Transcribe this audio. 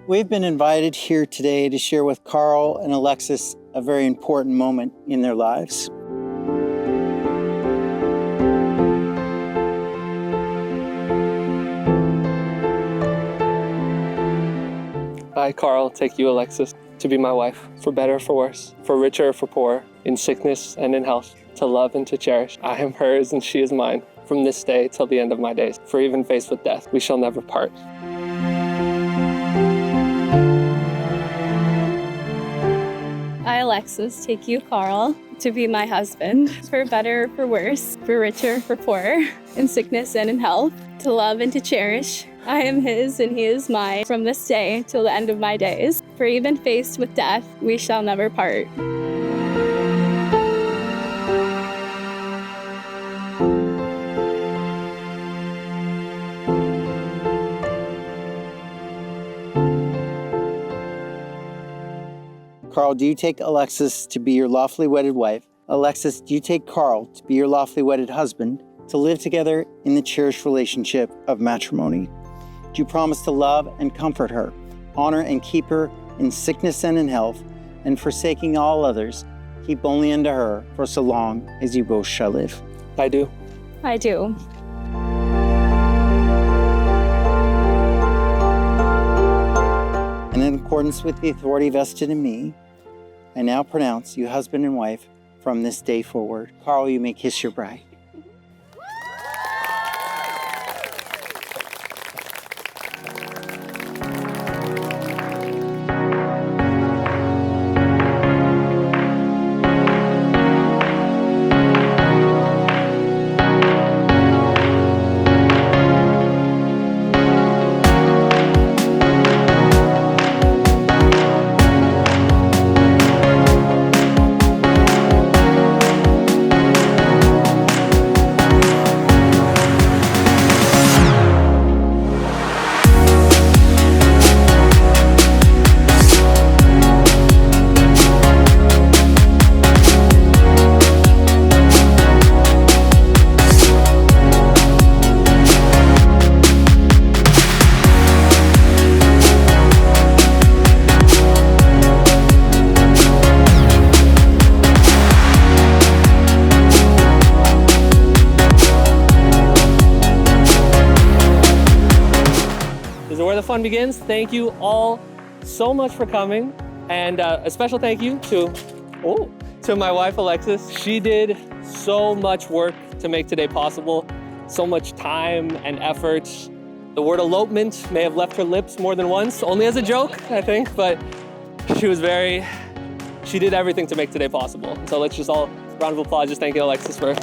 We've been invited here today to share with Karl and Alexis a very important moment in their lives. I, Karl, take you, Alexis, to be my wife, for better or for worse, for richer or for poorer, in sickness and in health, to love and to cherish. I am hers and she is mine, from this day till the end of my days. For even faced with death, we shall never part. I, Alexis, take you, Karl, to be my husband, for better or for worse, for richer or for poorer, in sickness and in health, to love and to cherish. I am his and he is mine, from this day till the end of my days. For even faced with death, we shall never part. Karl, do you take Alexis to be your lawfully wedded wife? Alexis, do you take Karl to be your lawfully wedded husband, to live together in the cherished relationship of matrimony? Do you promise to love and comfort her, honor and keep her in sickness and in health, and forsaking all others, keep only unto her for so long as you both shall live? I do. I do. And in accordance with the authority vested in me, I now pronounce you husband and wife from this day forward. Karl, you may kiss your bride. This is where the fun begins. Thank you all so much for coming. And a special thank you to my wife, Alexis. She did so much work to make today possible, so much time and effort. The word elopement may have left her lips more than once, only as a joke, I think, but she did everything to make today possible. So let's just all, round of applause, just thank you, Alexis, for